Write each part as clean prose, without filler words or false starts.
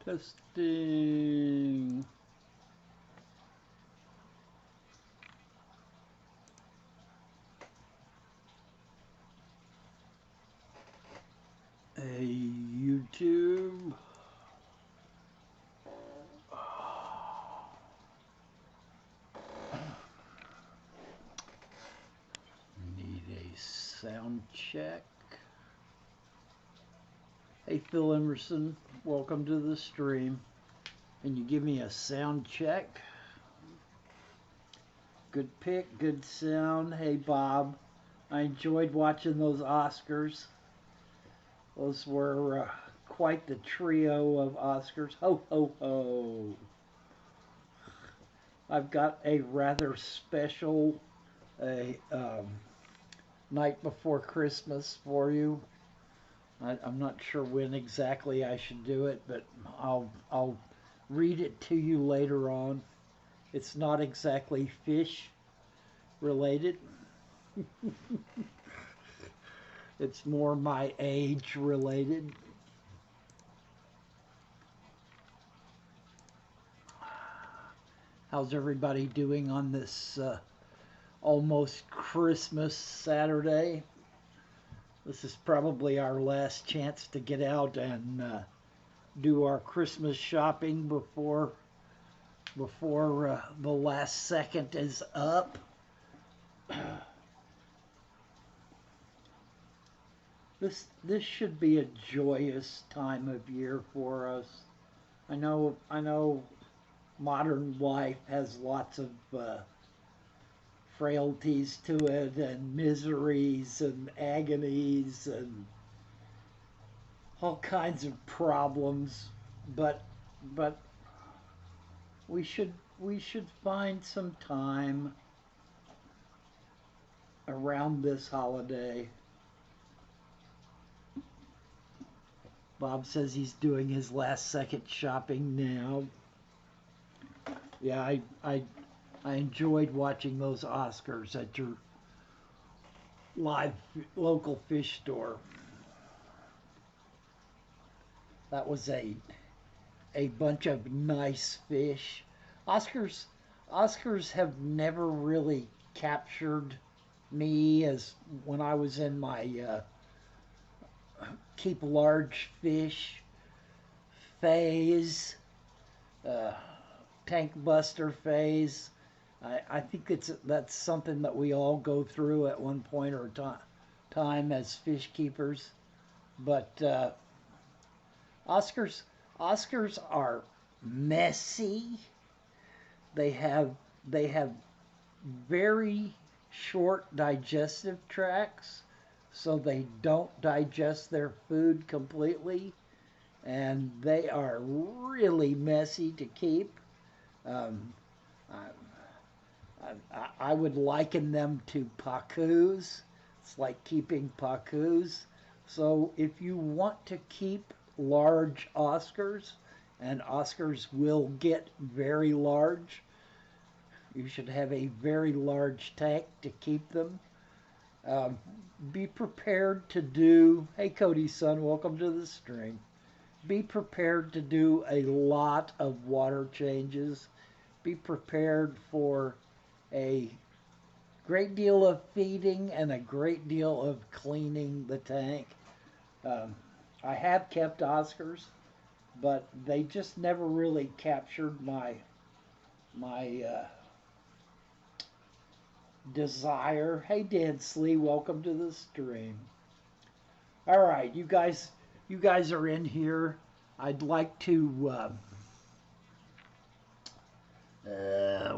Testing. Hey, YouTube. Need a sound check. Hey, Phil Emerson. Welcome to the stream. Can you give me a sound check? Good pick, good sound. Hey, Bob. I enjoyed watching those Oscars. Those were quite the trio of Oscars. Ho, ho, ho. I've got a rather special night before Christmas for you. I'm not sure when exactly I should do it, but I'll read it to you later on. It's not exactly fish related. It's more my age related. How's everybody doing on this almost Christmas Saturday? This is probably our last chance to get out and do our Christmas shopping before the last second is up. This should be a joyous time of year for us. I know modern life has lots of frailties to it and miseries and agonies and all kinds of problems, but we should find some time around this holiday. Bob says he's doing his last second shopping now. Yeah, I enjoyed watching those Oscars at your live local fish store. That was a bunch of nice fish. Oscars have never really captured me as when I was in my keep large fish phase, tank buster phase. I think that's something that we all go through at one point or time as fish keepers. But Oscars are messy. They have very short digestive tracts, so they don't digest their food completely, and they are really messy to keep. Um, I would liken them to pacus. It's like keeping pacus. So if you want to keep large Oscars, and Oscars will get very large, you should have a very large tank to keep them. Be prepared to do, hey Cody's son, welcome to the stream. Be prepared to do a lot of water changes. Be prepared for a great deal of feeding and a great deal of cleaning the tank. I have kept Oscars, but they just never really captured my desire. Hey Dan Slee, welcome to the stream. All right, you guys are in here. I'd like to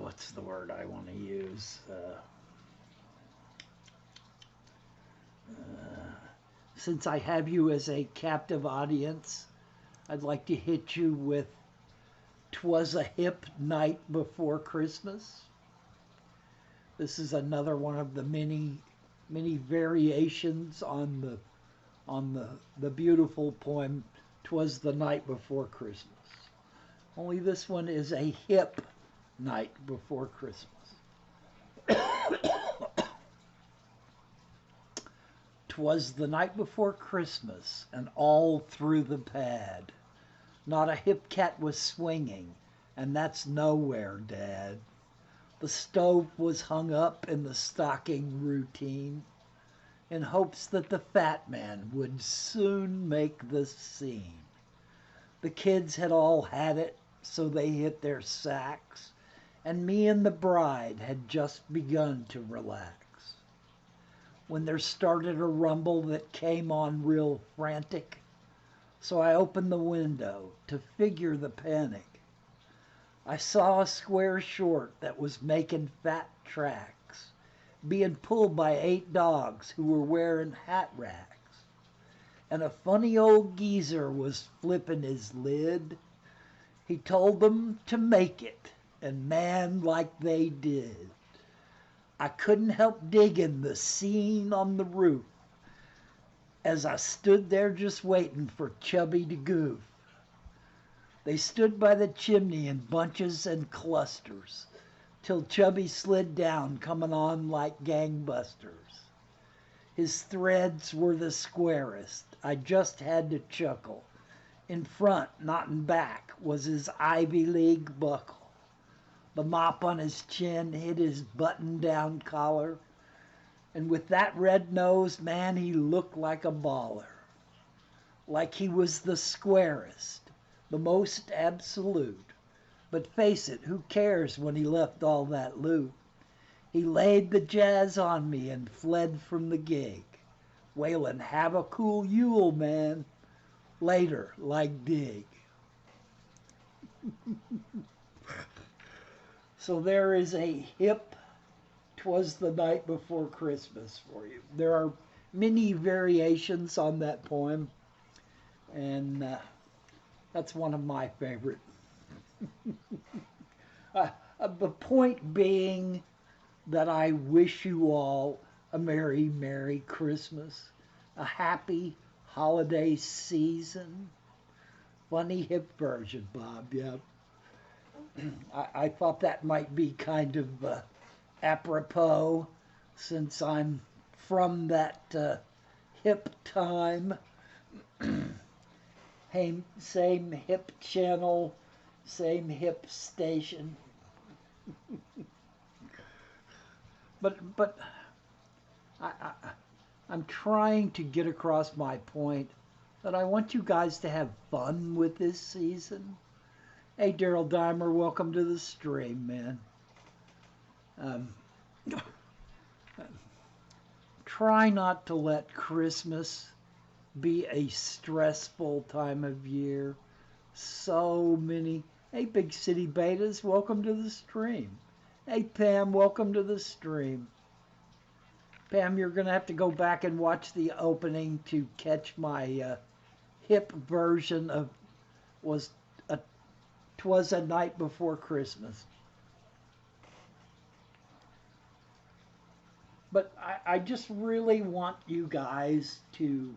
what's the word I want to use? Since I have you as a captive audience, I'd like to hit you with "'Twas a Hip Night Before Christmas." This is another one of the many variations on the beautiful poem "'Twas the Night Before Christmas." Only this one is a hip night before Christmas. 'Twas the night before Christmas, and all through the pad Not a hip cat was swinging, and that's nowhere, Dad. The stove was hung up in the stocking routine in hopes that the fat man would soon make the scene. The kids had all had it, so they hit their sacks, and me and the bride had just begun to relax. When there started a rumble that came on real frantic, so I opened the window to figure the panic. I saw a square short that was making fat tracks, being pulled by 8 dogs who were wearing hat racks. And a funny old geezer was flipping his lid. He told them to make it, and man, like they did. I couldn't help digging the scene on the roof as I stood there just waiting for Chubby to goof. They stood by the chimney in bunches and clusters till Chubby slid down, coming on like gangbusters. His threads were the squarest. I just had to chuckle. In front, not in back, was his Ivy League buckle. The mop on his chin hid his button-down collar, and with that red nose, man, he looked like a baller. Like he was the squarest, the most absolute. But face it, who cares when he left all that loot? He laid the jazz on me and fled from the gig, wailing, "Have a cool Yule, man." Later, like dig. So there is a hip "'Twas the Night Before Christmas" for you. There are many variations on that poem, and that's one of my favorite. The point being that I wish you all a Merry, Merry Christmas, a happy holiday season. Funny hip version, Bob, yeah. I thought that might be kind of apropos since I'm from that hip time. Same hip channel, same hip station. But I'm trying to get across my point that I want you guys to have fun with this season. Hey, Daryl Dimer, welcome to the stream, man. Try not to let Christmas be a stressful time of year. So many. Hey, Big City Betas, welcome to the stream. Hey, Pam, welcome to the stream. Pam, you're going to have to go back and watch the opening to catch my hip version of "'Twas a Night Before Christmas." But I just really want you guys to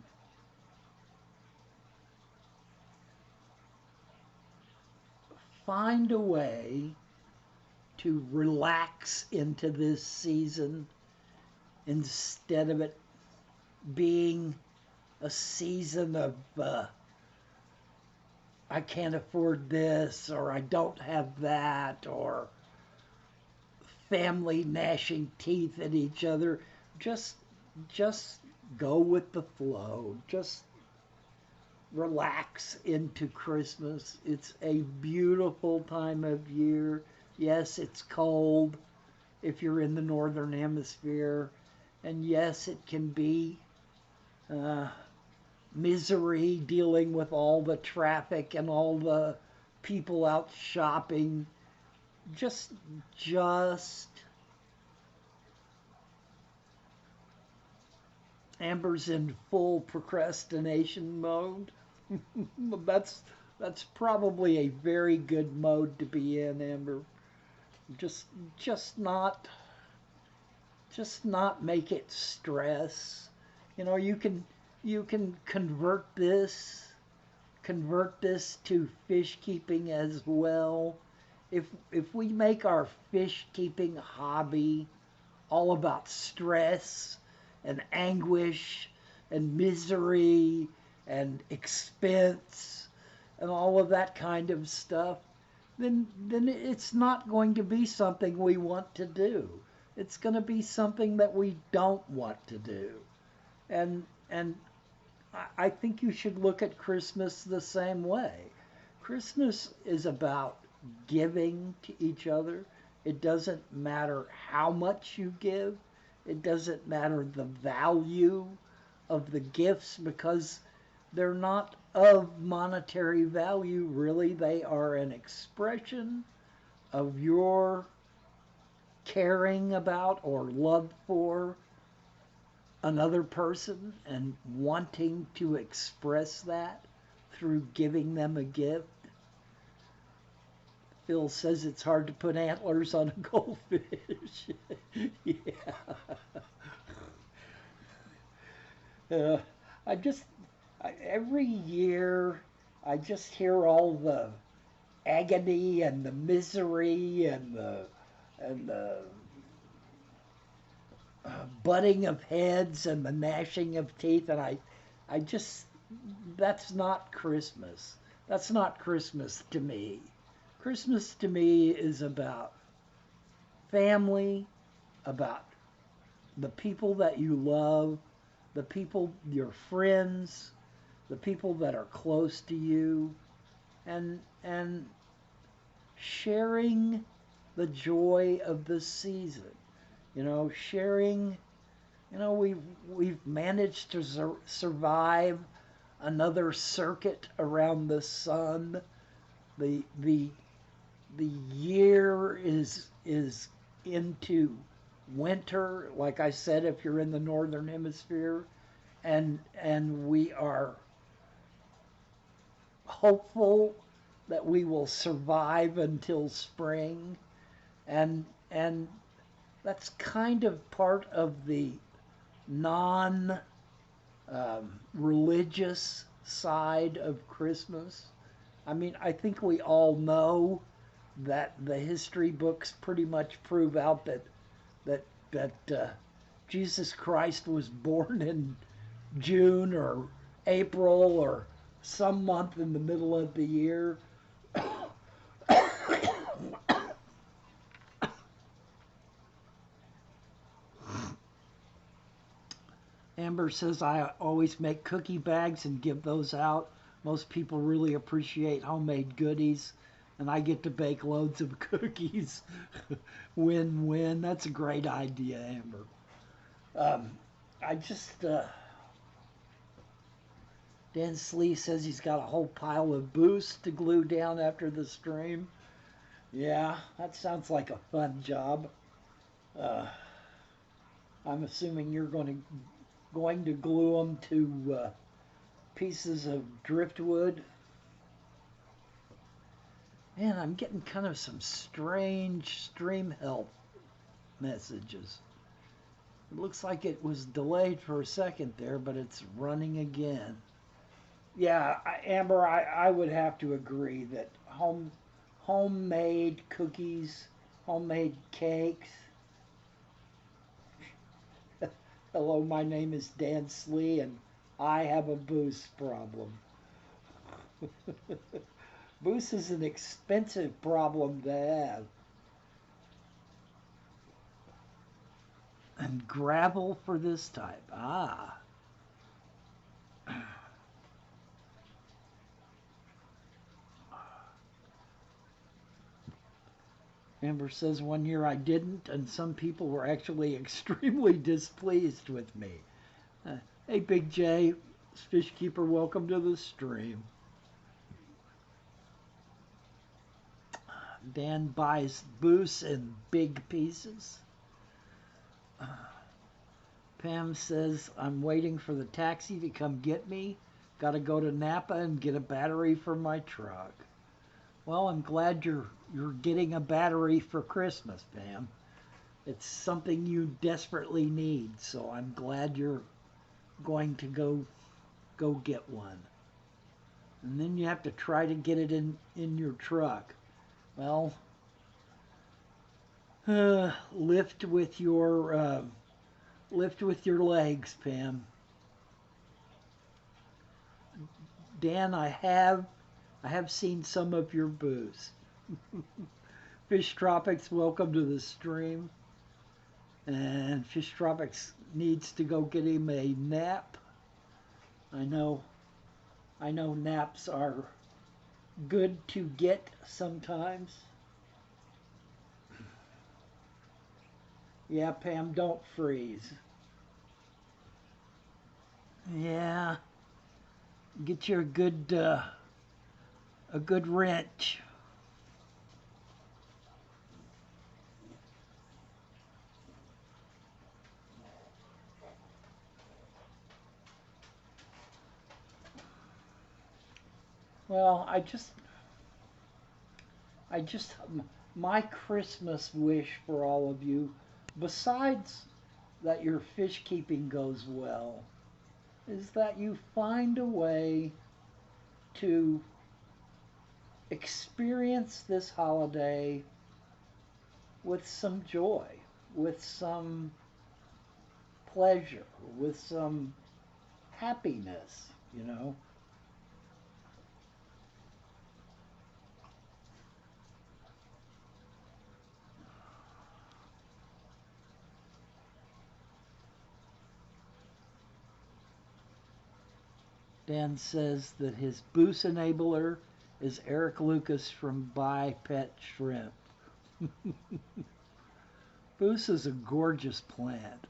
find a way to relax into this season instead of it being a season of I can't afford this, or I don't have that, or family gnashing teeth at each other. Just go with the flow. Just relax into Christmas. It's a beautiful time of year. Yes, it's cold if you're in the northern hemisphere, and yes, it can be misery dealing with all the traffic and all the people out shopping. Just Amber's in full procrastination mode. that's probably a very good mode to be in, Amber. Just not make it stress. You know, you can convert this to fish keeping as well. If we make our fish keeping hobby all about stress and anguish and misery and expense and all of that kind of stuff, then it's not going to be something we want to do. It's going to be something that we don't want to do. And I think you should look at Christmas the same way. Christmas is about giving to each other. It doesn't matter how much you give. It doesn't matter the value of the gifts because they're not of monetary value, really. They are an expression of your caring about or love for another person and wanting to express that through giving them a gift. Phil says it's hard to put antlers on a goldfish. Yeah. Uh, I just, every year, I just hear all the agony and the misery and the butting of heads and the gnashing of teeth, and I just, that's not Christmas. That's not Christmas to me. Christmas to me is about family, about the people that you love, the people, your friends, the people that are close to you, and sharing the joy of the season. You know, sharing, you know, we've managed to survive another circuit around the sun. The year is into winter, like I said, if you're in the northern hemisphere, and we are hopeful that we will survive until spring, and that's kind of part of the non religious side of Christmas. I mean, I think we all know that the history books pretty much prove out that Jesus Christ was born in June or April or some month in the middle of the year. Amber says I always make cookie bags and give those out. Most people really appreciate homemade goodies, and I get to bake loads of cookies. Win-win. That's a great idea, Amber. I just, Dan Slee says he's got a whole pile of boosts to glue down after the stream. Yeah, that sounds like a fun job. Uh, I'm assuming you're going to glue them to pieces of driftwood. Man, I'm getting kind of some strange stream help messages. It looks like it was delayed for a second there, but it's running again. Yeah, Amber, I would have to agree that homemade cookies, homemade cakes. Hello, my name is Dan Slee, and I have a boost problem. Boost is an expensive problem to have. And gravel for this type. Ah. Amber says one year I didn't, and some people were actually extremely displeased with me. Hey, Big J, Fish Keeper, welcome to the stream. Dan buys boosts in big pieces. Pam says, I'm waiting for the taxi to come get me. Got to go to Napa and get a battery for my truck. Well, I'm glad you're getting a battery for Christmas, Pam. It's something you desperately need, so I'm glad you're going to go get one. And then you have to try to get it in your truck. Well, lift with your legs, Pam. Dan, I have I have seen some of your booze. Fish Tropics, welcome to the stream. And Fish Tropics needs to go get him a nap. I know naps are good to get sometimes. Yeah, Pam, don't freeze. Yeah, get you a good wrench. Well, I just, my Christmas wish for all of you, besides that your fish keeping goes well, is that you find a way to experience this holiday with some joy, with some pleasure, with some happiness, you know. Dan says that his boost enabler is Eric Lucas from Buy Pet Shrimp. Boost is a gorgeous plant.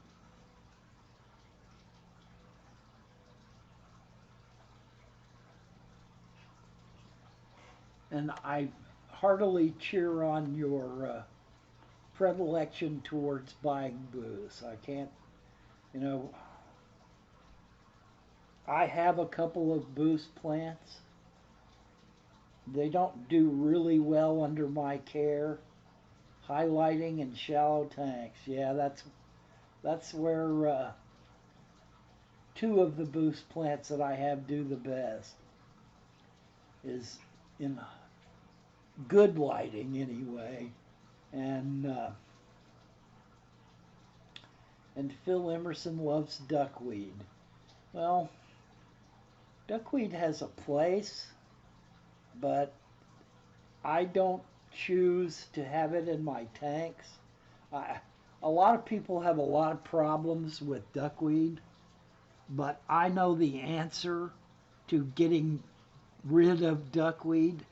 And I heartily cheer on your predilection towards buying booze. I can't, you know, I have a couple of boost plants. They don't do really well under my care. Highlighting and shallow tanks. Yeah, that's where two of the boost plants that I have do the best. Is in good lighting anyway, and Phil Emerson loves duckweed. Well, duckweed has a place, but I don't choose to have it in my tanks. I, a lot of people have a lot of problems with duckweed, but I know the answer to getting rid of duckweed.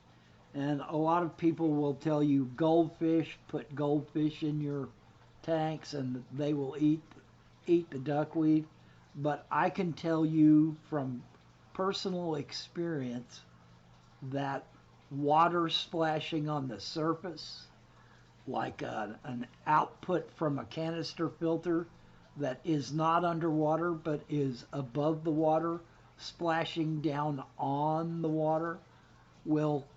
And a lot of people will tell you goldfish, put goldfish in your tanks and they will eat the duckweed. But I can tell you from personal experience that water splashing on the surface, like an output from a canister filter that is not underwater but is above the water, splashing down on the water, will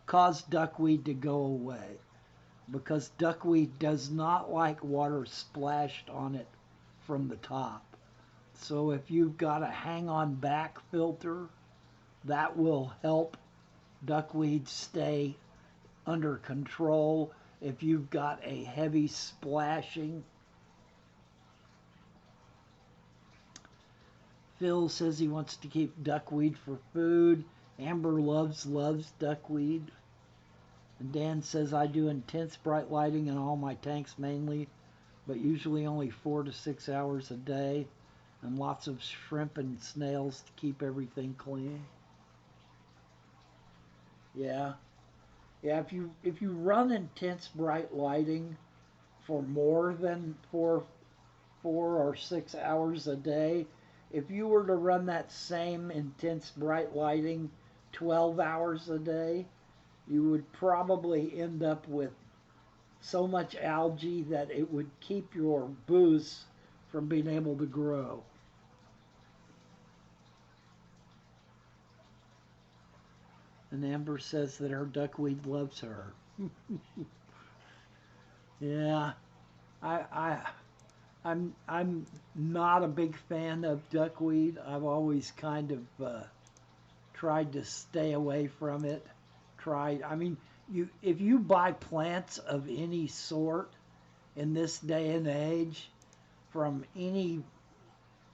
cause duckweed to go away, because duckweed does not like water splashed on it from the top. So if you've got a hang-on back filter, that will help duckweed stay under control. If you've got a heavy splashing, Phil says he wants to keep duckweed for food. Amber loves duckweed. And Dan says I do intense bright lighting in all my tanks mainly, but usually only 4 to 6 hours a day, and lots of shrimp and snails to keep everything clean. Yeah. Yeah, if you run intense bright lighting for more than 4 or 6 hours a day, if you were to run that same intense bright lighting 12 hours a day, you would probably end up with so much algae that it would keep your booze from being able to grow. And Amber says that her duckweed loves her. Yeah, I, I, I'm not a big fan of duckweed. I've always kind of tried to stay away from it. I mean, if you buy plants of any sort in this day and age from any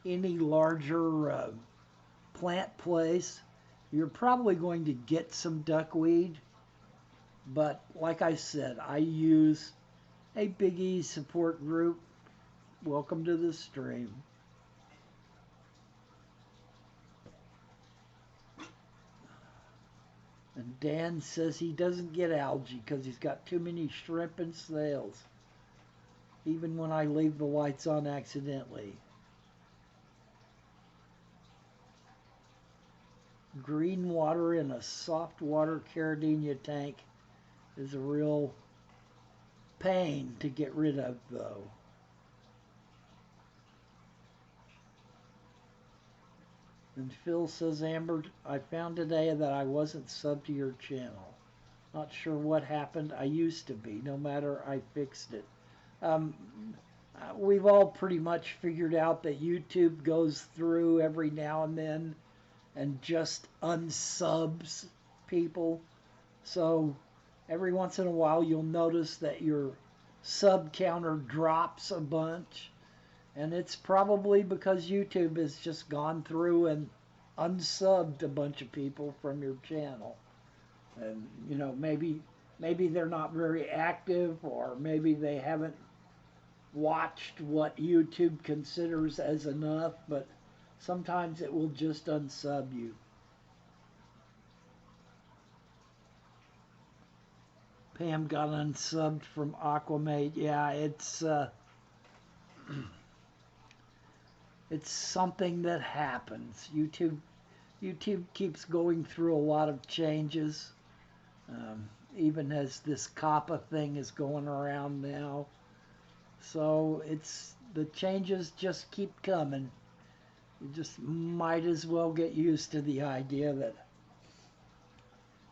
larger plant place, You're probably going to get some duckweed, but like I said, I use a Big E support group. Welcome to the stream. And Dan says he doesn't get algae because he's got too many shrimp and snails, even when I leave the lights on accidentally. Green water in a soft water Caradinia tank is a real pain to get rid of, though. And Phil says, Amber, I found today that I wasn't subbed to your channel. Not sure what happened. I used to be. No matter, I fixed it. We've all pretty much figured out that YouTube goes through every now and then and just unsubs people. So every once in a while you'll notice that your sub counter drops a bunch. And it's probably because YouTube has just gone through and unsubbed a bunch of people from your channel. And, you know, maybe they're not very active, or maybe they haven't watched what YouTube considers as enough, but sometimes it will just unsub you. Pam got unsubbed from Aquamate. Yeah, it's something that happens. YouTube keeps going through a lot of changes, even as this COPPA thing is going around now. So the changes just keep coming. You just might as well get used to the idea that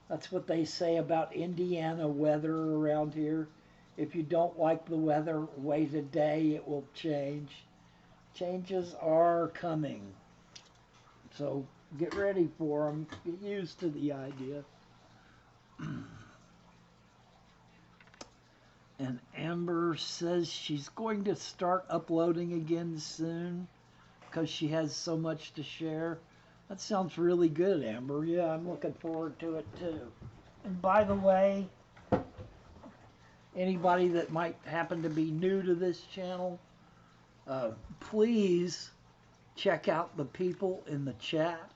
that's what they say about Indiana weather around here. If you don't like the weather, wait a day, it will change. Changes are coming. So get ready for them. Get used to the idea. And Amber says she's going to start uploading again soon because she has so much to share. That sounds really good, Amber. Yeah, I'm looking forward to it too. And by the way, anybody that might happen to be new to this channel, please check out the people in the chat.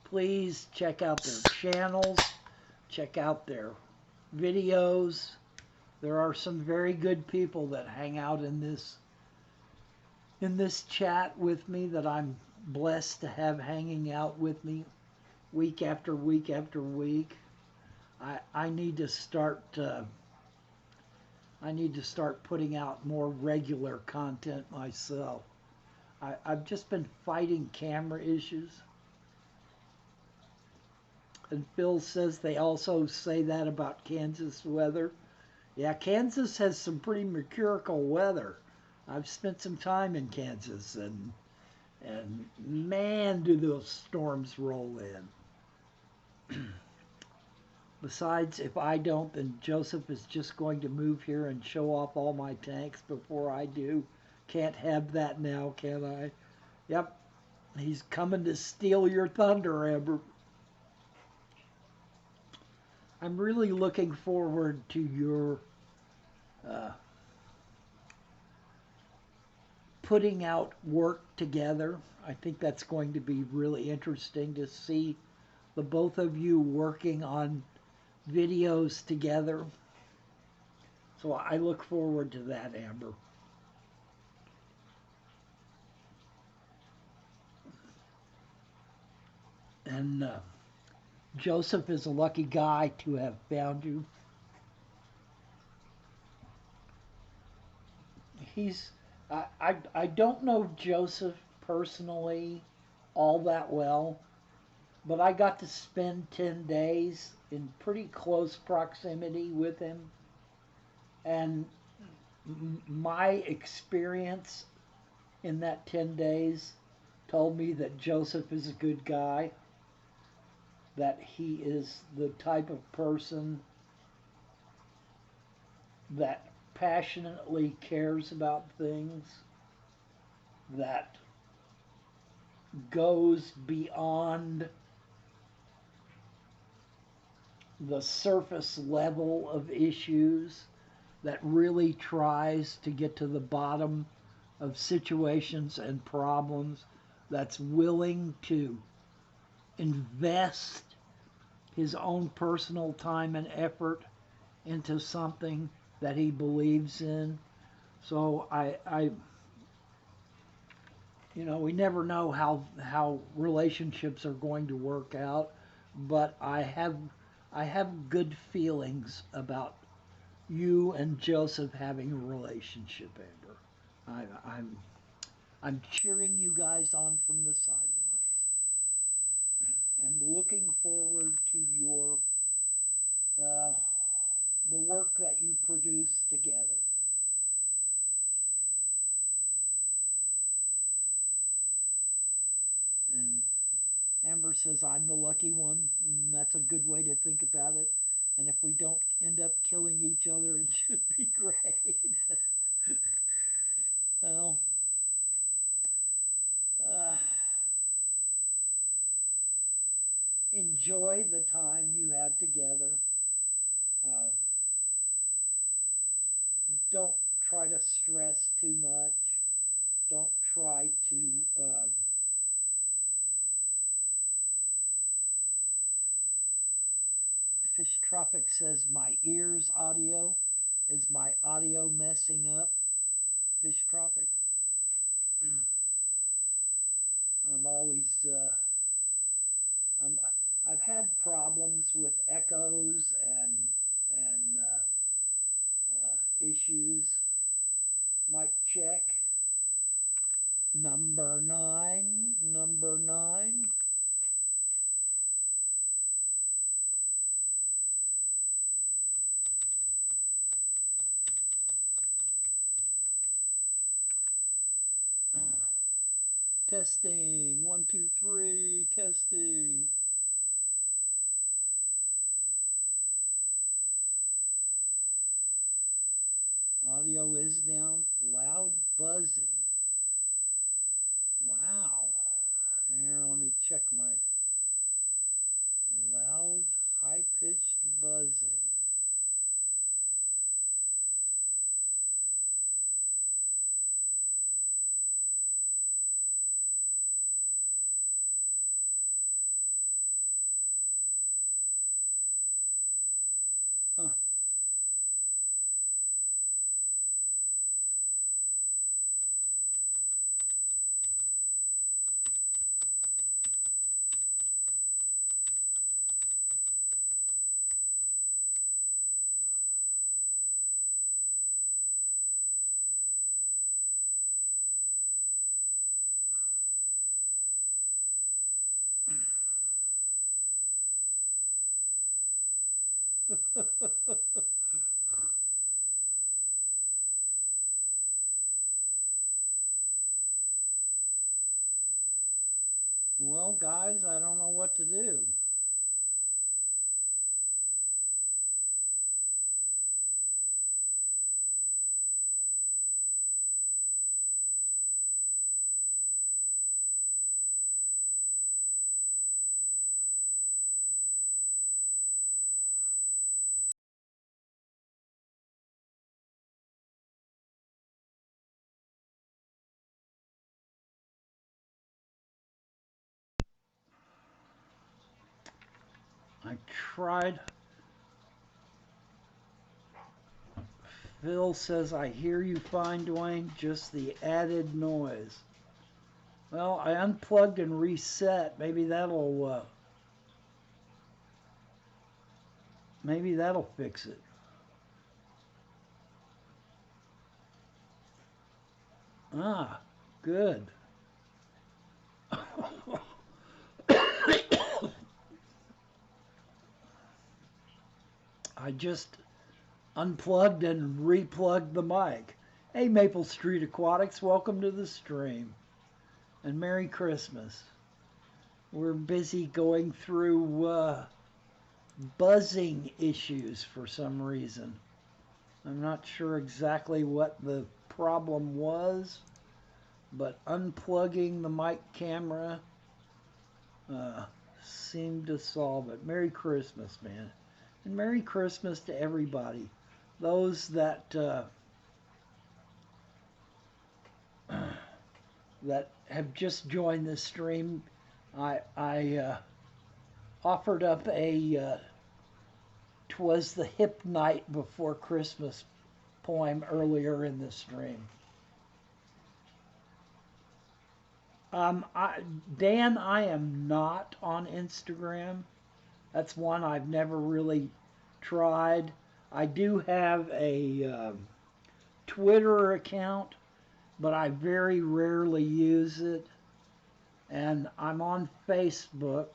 Please check out their channels. Check out their videos. There are some very good people that hang out in this chat with me that I'm blessed to have hanging out with me week after week after week. I need to start putting out more regular content myself. I've just been fighting camera issues. And Phil says they also say that about Kansas weather. Yeah, Kansas has some pretty mercurial weather. I've spent some time in Kansas, and man, do those storms roll in. Besides, if I don't, then Joseph is just going to move here and show off all my tanks before I do. Can't have that now, can I? Yep, he's coming to steal your thunder, Amber. I'm really looking forward to your putting out work together. I think that's going to be really interesting to see the both of you working on videos together. So I look forward to that, Amber. And Joseph is a lucky guy to have found you. I don't know Joseph personally all that well, but I got to spend 10 days in pretty close proximity with him. And my experience in that 10 days told me that Joseph is a good guy, that he is the type of person that passionately cares about things, that goes beyond the surface level of issues, that really tries to get to the bottom of situations and problems, that's willing to invest his own personal time and effort into something that he believes in. So we never know how relationships are going to work out, but I have good feelings about you and Joseph having a relationship, Amber. I'm cheering you guys on from the sidelines and looking forward to your uh, the work that you produce together. And Amber says I'm the lucky one, and that's a good way to think about it. And if we don't end up killing each other, it should be great. Well, uh, enjoy the time you have together. Uh, don't try to stress too much. Don't try to. Fish Tropic says my ears audio. Is my audio messing up? Fish Tropic. I'm always. I'm. I've had problems with echoes and issues. Mic check. Number nine. Number nine. Testing. One, two, three. Testing. Audio is down. Loud buzzing. Wow. Here, let me check my loud, high pitched buzzing. Huh. Well, guys, I don't know what to do. I tried. Phil says, I hear you fine, Dwayne, just the added noise. Well, I unplugged and reset. Maybe that'll fix it. Ah, good. I just unplugged and replugged the mic. Hey, Maple Street Aquatics, welcome to the stream. And Merry Christmas. We're busy going through buzzing issues for some reason. I'm not sure exactly what the problem was, but unplugging the mic camera uh, seemed to solve it. Merry Christmas, man. And Merry Christmas to everybody. Those that that have just joined the stream, I offered up a "'Twas the Hip Night Before Christmas" poem earlier in the stream. Dan, I am not on Instagram. That's one I've never really tried. I do have a Twitter account, but I very rarely use it. And I'm on Facebook.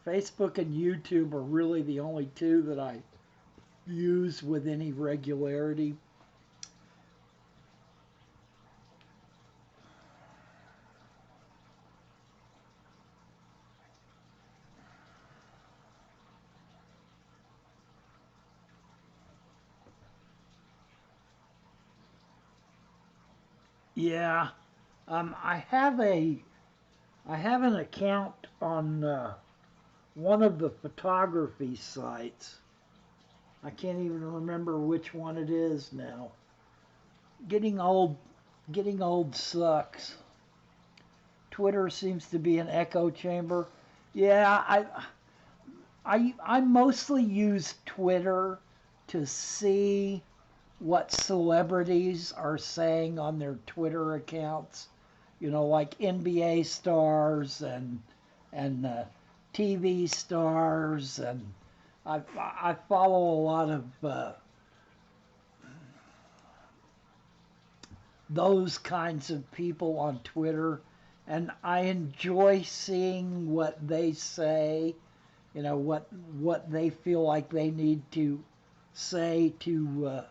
Facebook and YouTube are really the only two that I use with any regularity. Yeah, I have an account on one of the photography sites. I can't even remember which one it is now. Getting old, getting old sucks. Twitter seems to be an echo chamber. Yeah, I mostly use Twitter to see what celebrities are saying on their Twitter accounts. You know, like NBA stars and TV stars, and I follow a lot of those kinds of people on Twitter, and I enjoy seeing what they say. You know, what they feel like they need to say to.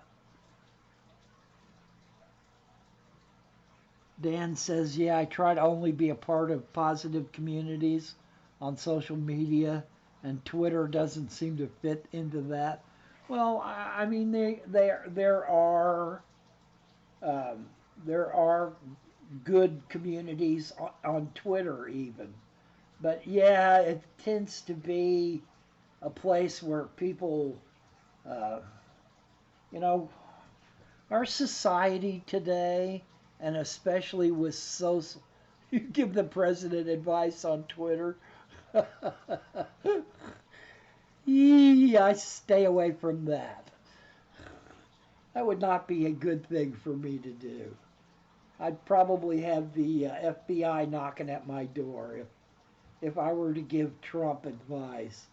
Dan says, yeah, I try to only be a part of positive communities on social media, and Twitter doesn't seem to fit into that. Well, I mean, um, there are good communities on Twitter even, but yeah, it tends to be a place where people, uh, you know, our society today, and especially with social, you give the president advice on Twitter. I stay away from that. That would not be a good thing for me to do. I'd probably have the FBI knocking at my door if I were to give Trump advice.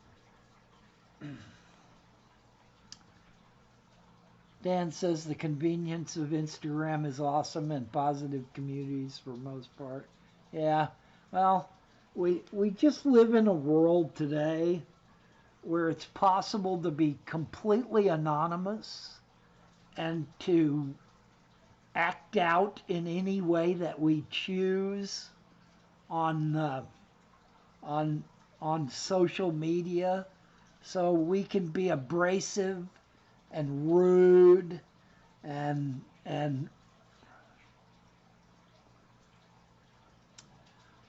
Dan says the convenience of Instagram is awesome and positive communities for most part. Yeah, well, we just live in a world today where it's possible to be completely anonymous and to act out in any way that we choose on on on social media. So we can be abrasive and rude and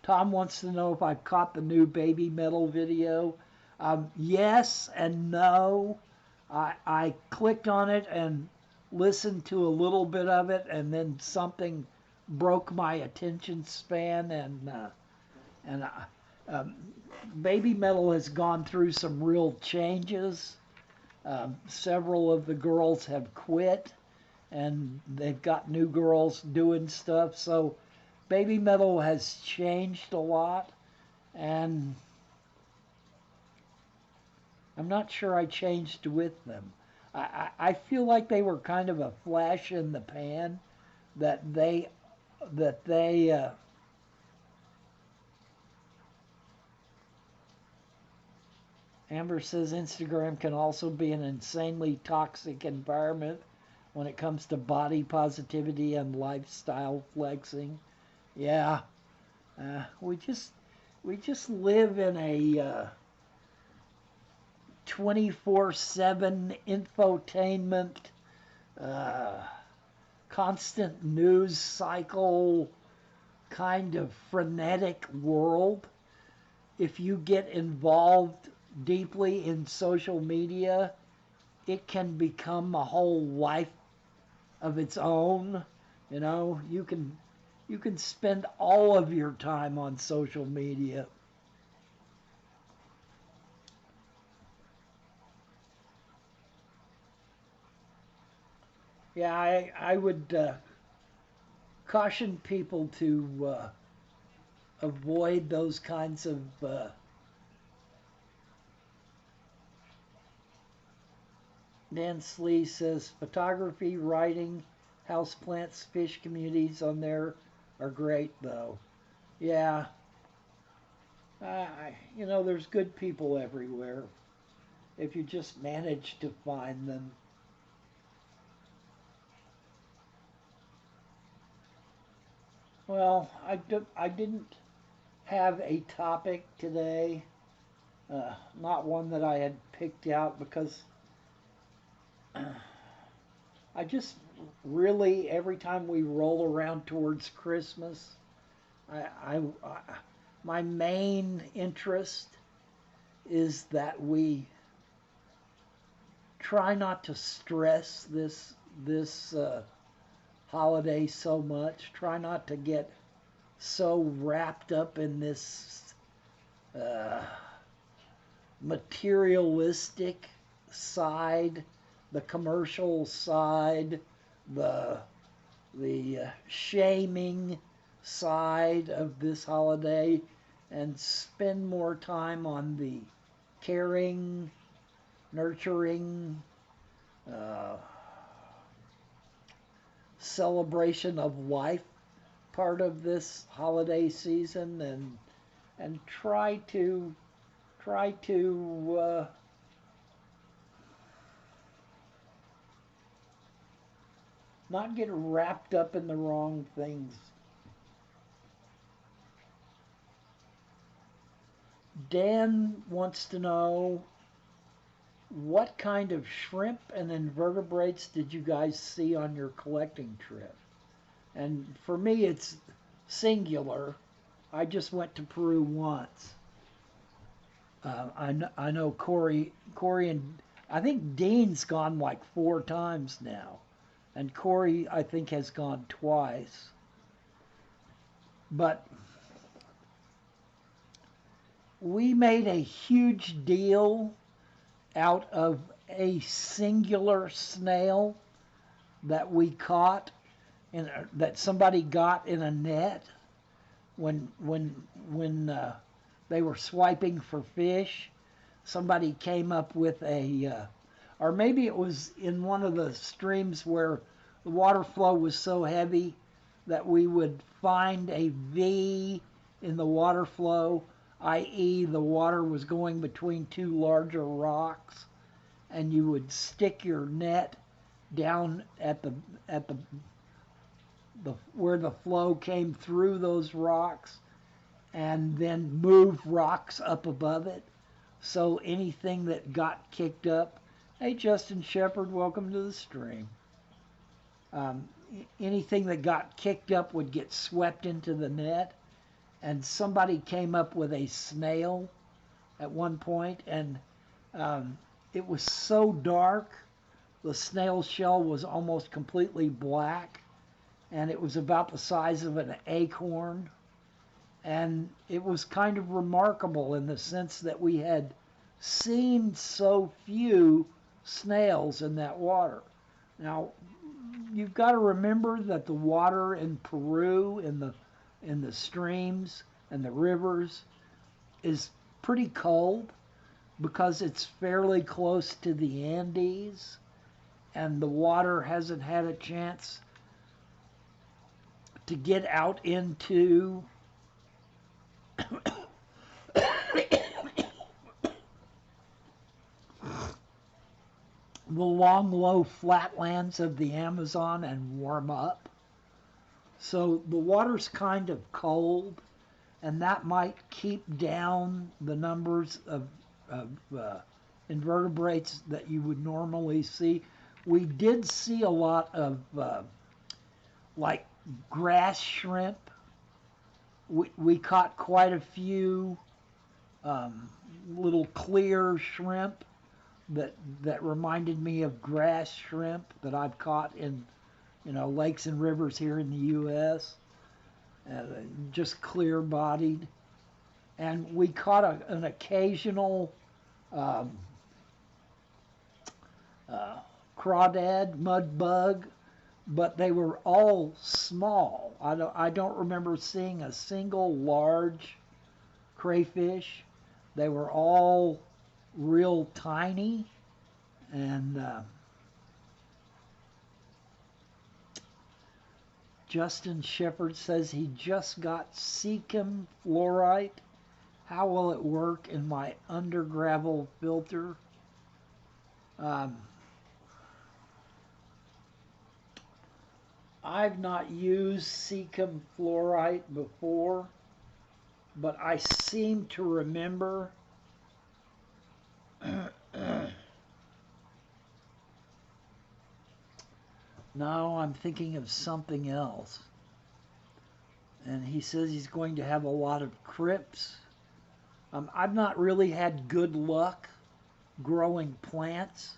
Tom wants to know if I've caught the new Baby Metal video. Yes and no. I clicked on it and listened to a little bit of it, and then something broke my attention span, and um, Baby Metal has gone through some real changes. Several of the girls have quit, and they've got new girls doing stuff. So Baby Metal has changed a lot, and I'm not sure I changed with them. I feel like they were kind of a flash in the pan, that they Amber says Instagram can also be an insanely toxic environment when it comes to body positivity and lifestyle flexing. Yeah, we just live in a 24/7 infotainment, uh, constant news cycle kind of frenetic world. if you get involved deeply in social media, it can become a whole life of its own. You know, you can spend all of your time on social media. Yeah, I would caution people to avoid those kinds of. Dan Slee says photography, writing, houseplants, fish communities on there are great though. Yeah, you know, there's good people everywhere if you just manage to find them. Well, I didn't have a topic today, not one that I had picked out because I just really, every time we roll around towards Christmas, I my main interest is that we try not to stress this holiday so much. Try not to get so wrapped up in this uh, materialistic side, the commercial side, the the shaming side of this holiday, and spend more time on the caring, nurturing, uh, celebration of life part of this holiday season, and try to not get wrapped up in the wrong things. Dan wants to know what kind of shrimp and invertebrates did you guys see on your collecting trip? And for me, it's singular. I just went to Peru once. I know Corey and I think Dean's gone like 4 times now, and Corey I think has gone twice. But we made a huge deal out of a singular snail that we caught that somebody got in a net when they were swiping for fish. Somebody came up with or maybe it was in one of the streams where the water flow was so heavy that we would find a V in the water flow, i.e., the water was going between two larger rocks, and you would stick your net down at the where the flow came through those rocks and then move rocks up above it. So anything that got kicked up, hey, Justin Shepard, welcome to the stream. Um, Anything that got kicked up would get swept into the net. And somebody came up with a snail at one point, and it was so dark, the snail shell was almost completely black, and it was about the size of an acorn. And it was kind of remarkable in the sense that we had seen so few snails in that water. Now, you've got to remember that the water in Peru, in the streams and the rivers, is pretty cold because it's fairly close to the Andes, and the water hasn't had a chance to get out into the long, low flatlands of the Amazon and warm up. So the water's kind of cold, and that might keep down the numbers of invertebrates that you would normally see. We did see a lot of like grass shrimp. We caught quite a few um, little clear shrimp that reminded me of grass shrimp that I've caught in lakes and rivers here in the U.S. Uh, just clear bodied, and we caught an occasional um, uh, crawdad, mud bug, but they were all small. I don't remember seeing a single large crayfish. They were all real tiny, and Justin Shepard says he just got cesium fluorite. How will it work in my under gravel filter? Um, I've not used cesium fluorite before, but I seem to remember now I'm thinking of something else. And he says he's going to have a lot of crypts. I've not really had good luck growing plants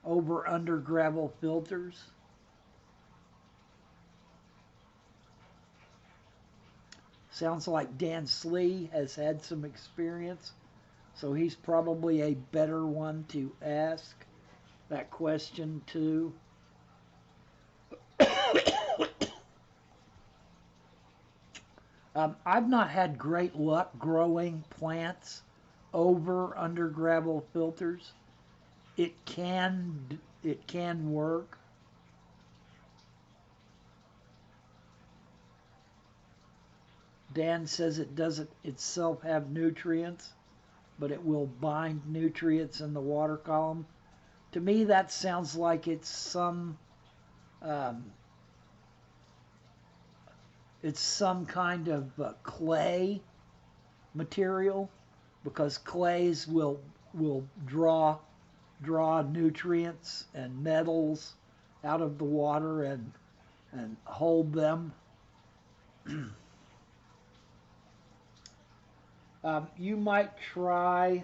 over under gravel filters. Sounds like Dan Slee has had some experience, so he's probably a better one to ask that question to. I've not had great luck growing plants over under gravel filters. It can work. Dan says it doesn't itself have nutrients, but it will bind nutrients in the water column. To me, that sounds like um, it's some kind of clay material, because clays will draw nutrients and metals out of the water and hold them. You might try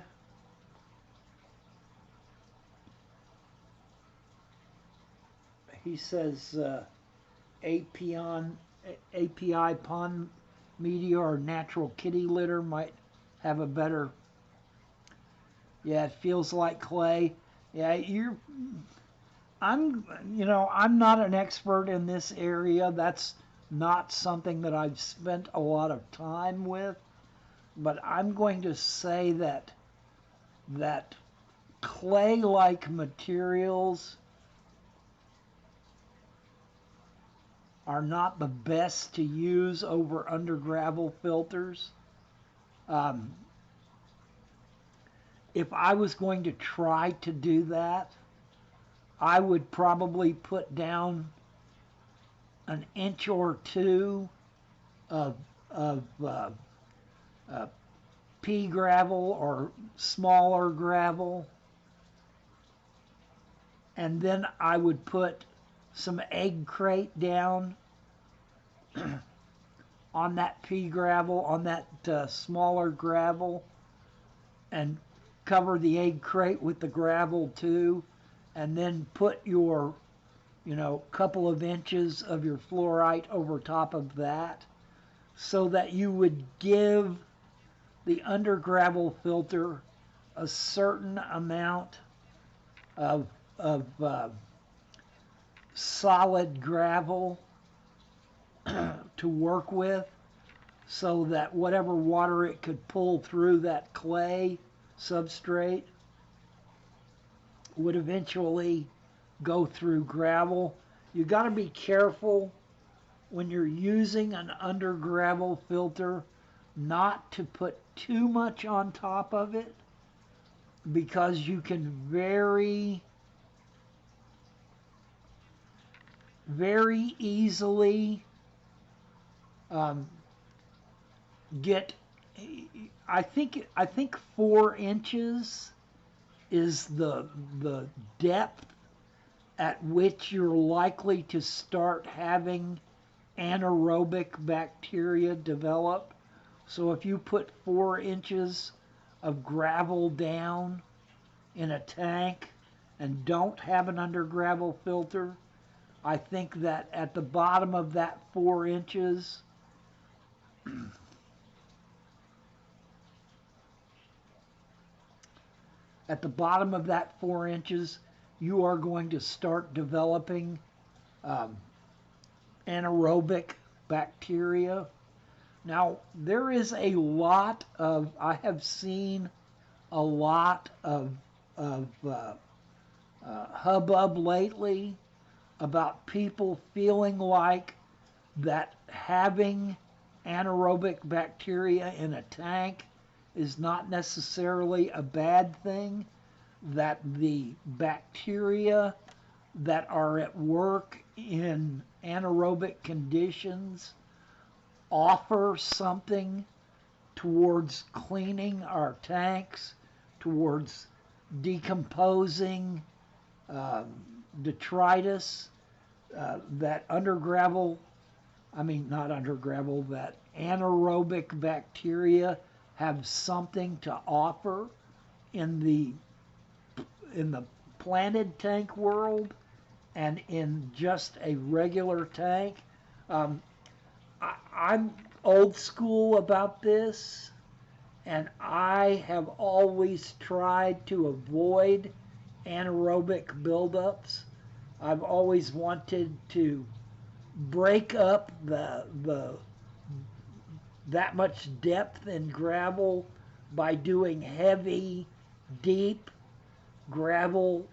he says API pond media or natural kitty litter might have a better. Yeah, it feels like clay. Yeah, I'm not an expert in this area. That's not something that I've spent a lot of time with, but I'm going to say that clay-like materials are not the best to use over under gravel filters. Um, if I was going to try to do that, I would probably put down an inch or two of pea gravel or smaller gravel, and then I would put some egg crate down on that pea gravel, on that smaller gravel, and cover the egg crate with the gravel too, and then put your couple of inches of your fluorite over top of that, so that you would give the under gravel filter a certain amount of solid gravel to work with, so that whatever water it could pull through that clay substrate would eventually go through gravel. You got to be careful when you're using an under gravel filter not to put too much on top of it, because you can very easily get. I think 4 inches is the depth at which you're likely to start having anaerobic bacteria develop. So if you put 4 inches of gravel down in a tank and don't have an under gravel filter, I think that at the bottom of that 4 inches, at the bottom of that 4 inches, you are going to start developing um, anaerobic bacteria. Now, there is a lot of, I have seen a lot of hubbub lately about people feeling like that having anaerobic bacteria in a tank is not necessarily a bad thing, that the bacteria that are at work in anaerobic conditions offer something towards cleaning our tanks, towards decomposing um, detritus, that under gravel, I mean, not under gravel, that anaerobic bacteria have something to offer in the planted tank world and in just a regular tank. Um, I'm old school about this, and I have always tried to avoid anaerobic buildups. I've always wanted to break up the that much depth in gravel by doing heavy, deep gravel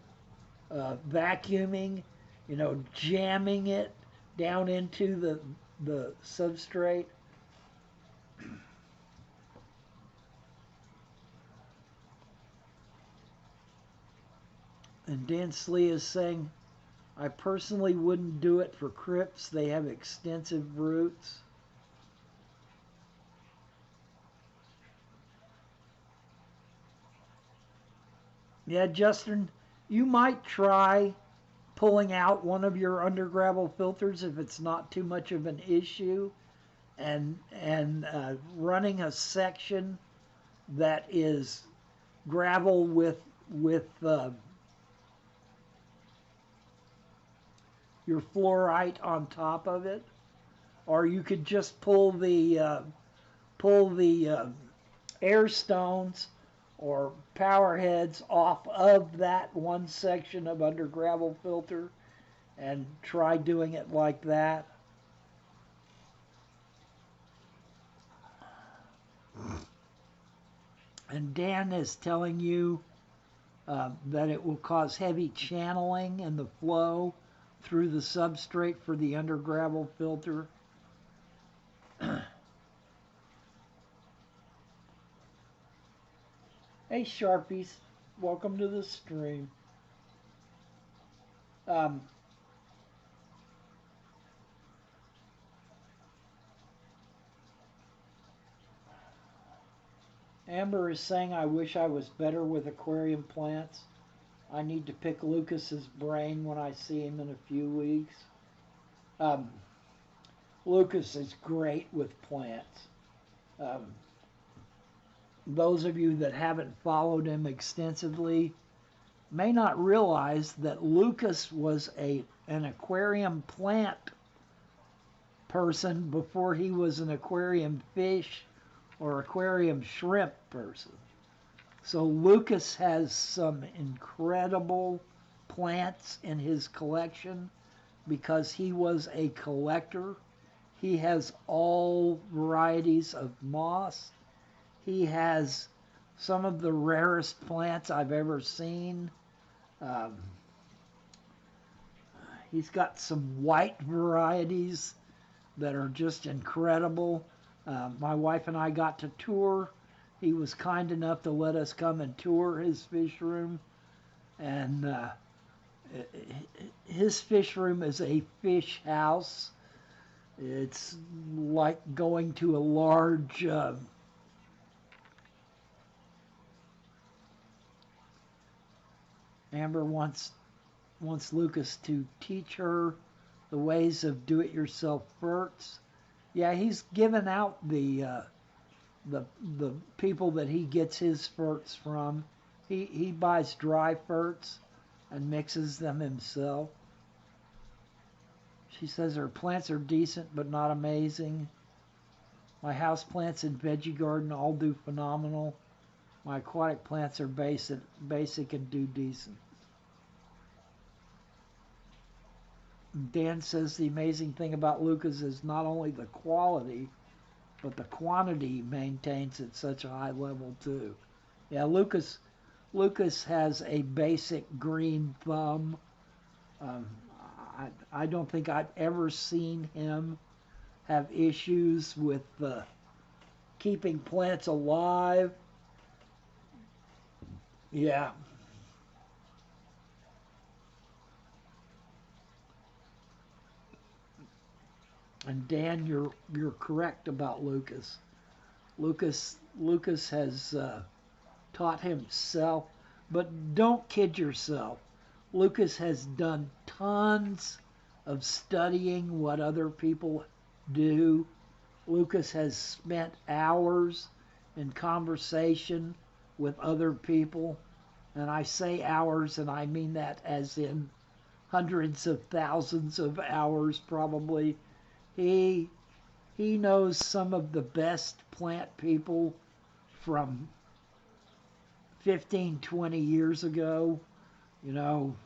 vacuuming, jamming it down into the substrate. And Dan Slee is saying, I personally wouldn't do it for crypts. They have extensive roots. Yeah, Justin, you might try pulling out one of your under gravel filters if it's not too much of an issue, and running a section that is gravel with your fluorite on top of it, or you could just pull the air stones or power heads off of that one section of under gravel filter and try doing it like that. And Dan is telling you that it will cause heavy channeling in the flow through the substrate for the under gravel filter. Hey Sharpies, welcome to the stream. Um, Amber is saying, I wish I was better with aquarium plants. I need to pick Lucas's brain when I see him in a few weeks. Um, Lucas is great with plants. Um, those of you that haven't followed him extensively may not realize that Lucas was an aquarium plant person before he was an aquarium fish or aquarium shrimp person. So Lucas has some incredible plants in his collection because he was a collector. He has all varieties of moss. He has some of the rarest plants I've ever seen. Um, he's got some white varieties that are just incredible. My wife and I got to tour. He was kind enough to let us come and tour his fish room. And his fish room is a fish house. It's like going to a large Amber wants Lucas to teach her the ways of do-it-yourself ferts. Yeah, he's given out the the the people that he gets his ferts from. He buys dry ferts and mixes them himself. She says her plants are decent but not amazing. My house plants and veggie garden all do phenomenal. My aquatic plants are basic and do decent. Dan says the amazing thing about Lucas is not only the quality, but the quantity he maintains at such a high level too. Yeah, Lucas has a basic green thumb. Um, I don't think I've ever seen him have issues with keeping plants alive. Yeah. And Dan, you're correct about Lucas. Lucas has taught himself, but don't kid yourself. Lucas has done tons of studying what other people do. Lucas has spent hours in conversation with other people, and I say hours, and I mean that as in hundreds of thousands of hours probably. He he knows some of the best plant people from 15, 20 years ago,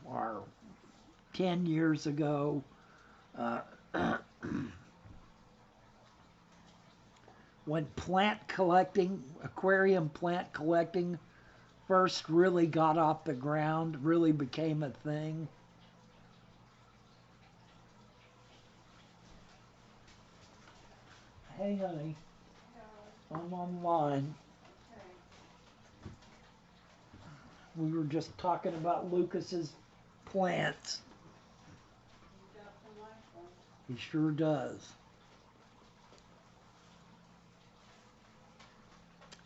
or 10 years ago. Uh, when aquarium plant collecting first really got off the ground, really became a thing. Hey, honey, I'm online. We were just talking about Lucas's plants. He sure does.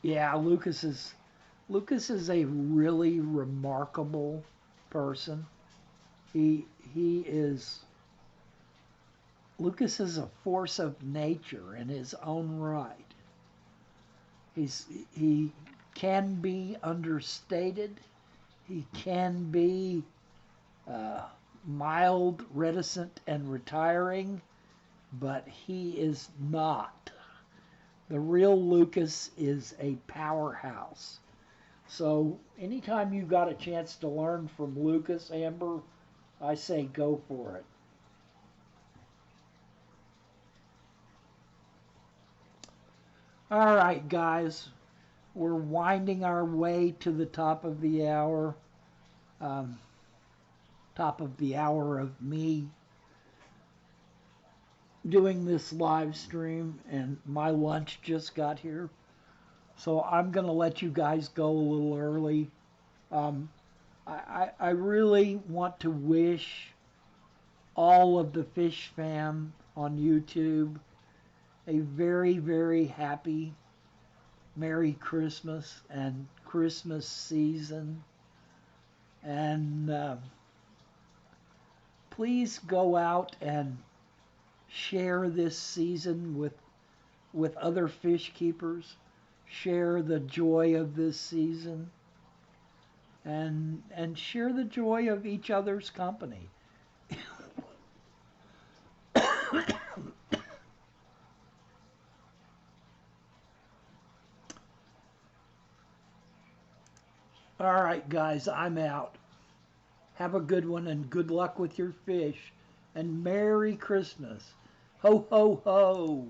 Yeah, Lucas is a really remarkable person. He is Lucas is a force of nature in his own right. He can be understated. He can be mild, reticent, and retiring, but he is not. The real Lucas is a powerhouse. So anytime you got a chance to learn from Lucas, Amber, I say go for it. All right, guys, we're winding our way to the top of the hour. Um, Top of the hour of me doing this live stream, and my lunch just got here. So I'm going to let you guys go a little early. Um, I really want to wish all of the Fish fam on YouTube a very, very happy Merry Christmas and Christmas season. And please go out and share this season with other fish keepers. Share the joy of this season, and share the joy of each other's company. All right, guys, I'm out. Have a good one and good luck with your fish. And Merry Christmas. Ho, ho, ho.